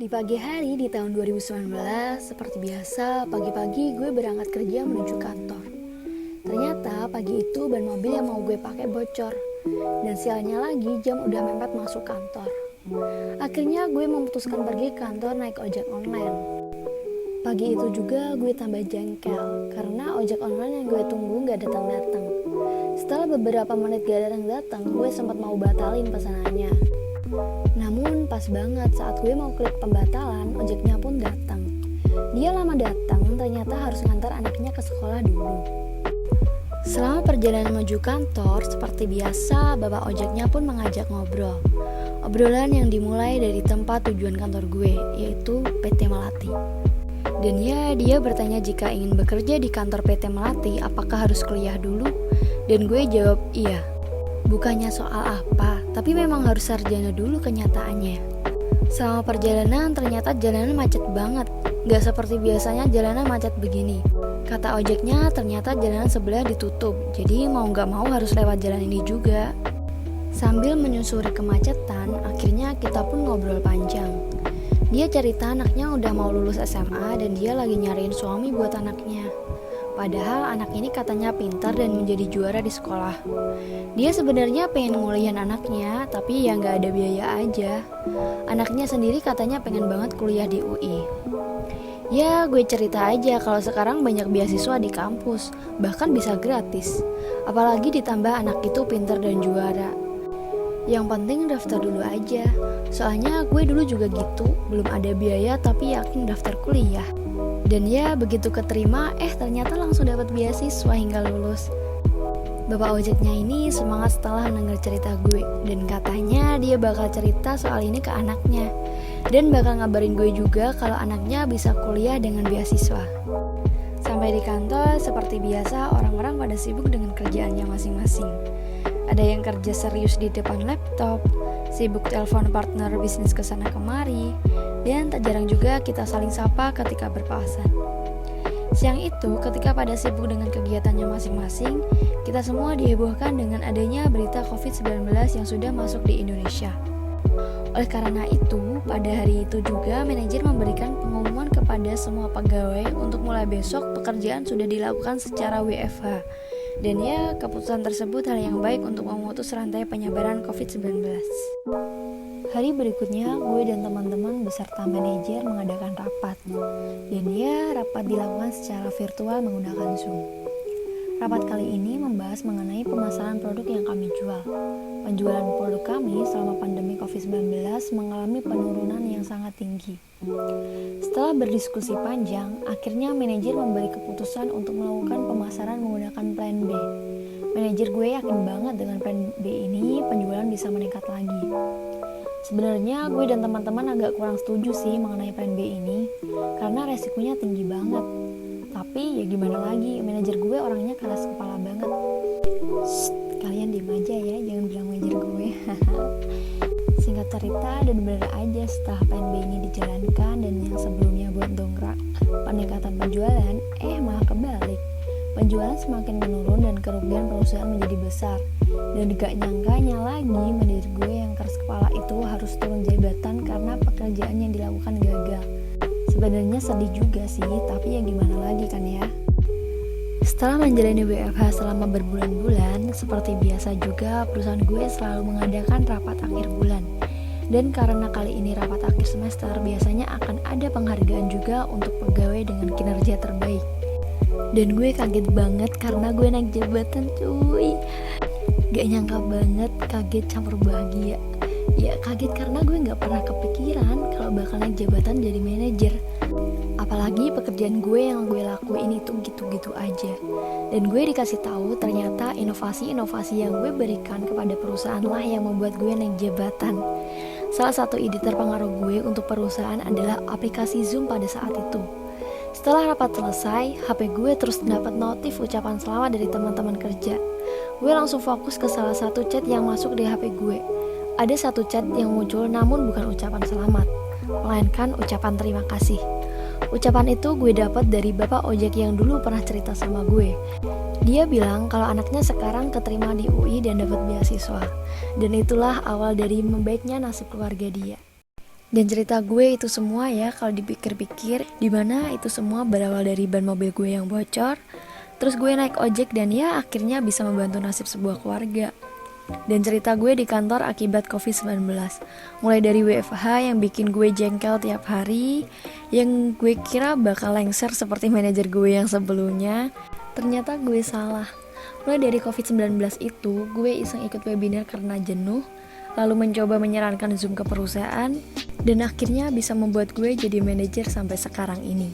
Di pagi hari di tahun 2019, seperti biasa, pagi-pagi gue berangkat kerja menuju kantor. Ternyata pagi itu ban mobil yang mau gue pakai bocor. Dan sialnya lagi jam udah mepet masuk kantor. Akhirnya gue memutuskan pergi kantor naik ojek online. Pagi itu juga gue tambah jengkel karena ojek online yang gue tunggu gak datang-datang. Setelah beberapa menit gak datang-datang, gue sempat mau batalin pesanannya. Namun pas banget saat gue mau klik pembatalan, ojeknya pun datang. Dia lama datang, ternyata harus ngantar anaknya ke sekolah dulu. Selama perjalanan menuju kantor, seperti biasa, bapak ojeknya pun mengajak ngobrol. Obrolan yang dimulai dari tempat tujuan kantor gue, yaitu PT Melati. Dan ya, dia bertanya jika ingin bekerja di kantor PT Melati, apakah harus kuliah dulu? Dan gue jawab iya. Bukannya soal apa, tapi memang harus sarjana dulu kenyataannya. Selama perjalanan ternyata jalanan macet banget. Gak seperti biasanya jalanan macet begini. Kata ojeknya ternyata jalanan sebelah ditutup, jadi mau gak mau harus lewat jalan ini juga. Sambil menyusuri kemacetan, akhirnya kita pun ngobrol panjang. Dia cerita anaknya udah mau lulus SMA dan dia lagi nyariin suami buat anaknya. Padahal anak ini katanya pintar dan menjadi juara di sekolah. Dia sebenarnya pengen nguliahin anaknya, tapi ya nggak ada biaya aja. Anaknya sendiri katanya pengen banget kuliah di UI. Ya, gue cerita aja kalau sekarang banyak beasiswa di kampus, bahkan bisa gratis. Apalagi ditambah anak itu pintar dan juara. Yang penting daftar dulu aja. Soalnya gue dulu juga gitu, belum ada biaya tapi yakin daftar kuliah. Dan ya begitu keterima, ternyata langsung dapat beasiswa hingga lulus. Bapak ojeknya ini semangat setelah mendengar cerita gue. Dan katanya dia bakal cerita soal ini ke anaknya. Dan bakal ngabarin gue juga kalau anaknya bisa kuliah dengan beasiswa. Sampai di kantor, seperti biasa orang-orang pada sibuk dengan kerjaannya masing-masing. Ada yang kerja serius di depan laptop, sibuk telepon partner bisnis kesana kemari, dan tak jarang juga kita saling sapa ketika berpapasan. Siang itu, ketika pada sibuk dengan kegiatannya masing-masing, kita semua dihebohkan dengan adanya berita COVID-19 yang sudah masuk di Indonesia. Oleh karena itu, pada hari itu juga manajer memberikan pengumuman kepada semua pegawai untuk mulai besok pekerjaan sudah dilakukan secara WFH. Dan ya, keputusan tersebut hal yang baik untuk memutus rantai penyebaran COVID-19. Hari berikutnya, gue dan teman-teman beserta manajer mengadakan rapat. Dan ya, rapat dilakukan secara virtual menggunakan Zoom. Rapat kali ini membahas mengenai pemasaran produk yang kami jual. Penjualan produk kami selama pandemi COVID-19 mengalami penurunan yang sangat tinggi. Setelah berdiskusi panjang, akhirnya manajer memberi keputusan untuk melakukan pemasaran menggunakan plan B. Manajer gue yakin banget dengan plan B ini penjualan bisa meningkat lagi. Sebenarnya gue dan teman-teman agak kurang setuju sih mengenai plan B ini, karena resikonya tinggi banget. Tapi ya gimana lagi, manajer gue orangnya keras kepala banget. Kalian diem aja ya, jangan bilang manajer gue. Singkat cerita dan bener aja setelah plan B ini dijalankan dan yang sebelumnya buat dongkrak peningkatan penjualan, malah kebalik. Penjualan semakin menurun dan kerugian perusahaan menjadi besar. Dan gak nyangkanya lagi manajer gue yang keras kepala itu harus turun jabatan karena pekerjaan yang dilakukan gagal. Sebenarnya sedih juga sih, tapi ya gimana lagi kan ya. Setelah menjalani WFH selama berbulan-bulan, seperti biasa juga perusahaan gue selalu mengadakan rapat akhir bulan. Dan karena kali ini rapat akhir semester, biasanya akan ada penghargaan juga untuk pegawai dengan kinerja terbaik. Dan gue kaget banget karena gue naik jabatan cuy. Gak nyangka banget, kaget campur bahagia. Ya kaget karena gue gak pernah kepikiran kalau bakal naik jabatan jadi manajer. Apalagi pekerjaan gue yang gue lakuin itu gitu-gitu aja. Dan gue dikasih tahu ternyata inovasi-inovasi yang gue berikan kepada perusahaan lah yang membuat gue naik jabatan. Salah satu ide terpengaruh gue untuk perusahaan adalah aplikasi Zoom pada saat itu. Setelah rapat selesai, HP gue terus dapat notif ucapan selamat dari teman-teman kerja. Gue langsung fokus ke salah satu chat yang masuk di HP gue. Ada satu chat yang muncul namun bukan ucapan selamat, melainkan ucapan terima kasih. Ucapan itu gue dapat dari bapak ojek yang dulu pernah cerita sama gue. Dia bilang kalau anaknya sekarang keterima di UI dan dapat beasiswa. Dan itulah awal dari membaiknya nasib keluarga dia. Dan cerita gue itu semua ya kalau dipikir-pikir, dimana itu semua berawal dari ban mobil gue yang bocor. Terus gue naik ojek dan ya akhirnya bisa membantu nasib sebuah keluarga. Dan cerita gue di kantor akibat COVID-19. Mulai dari WFH yang bikin gue jengkel tiap hari, yang gue kira bakal lengser seperti manajer gue yang sebelumnya. Ternyata gue salah. Mulai dari COVID-19 itu, gue iseng ikut webinar karena jenuh, lalu mencoba menyarankan Zoom ke perusahaan, dan akhirnya bisa membuat gue jadi manajer sampai sekarang ini.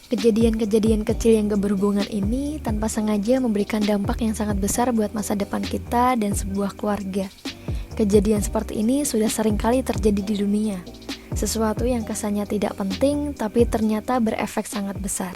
Kejadian-kejadian kecil yang gak berhubungan ini tanpa sengaja memberikan dampak yang sangat besar buat masa depan kita dan sebuah keluarga. Kejadian seperti ini sudah sering kali terjadi di dunia. Sesuatu yang kesannya tidak penting tapi ternyata berefek sangat besar.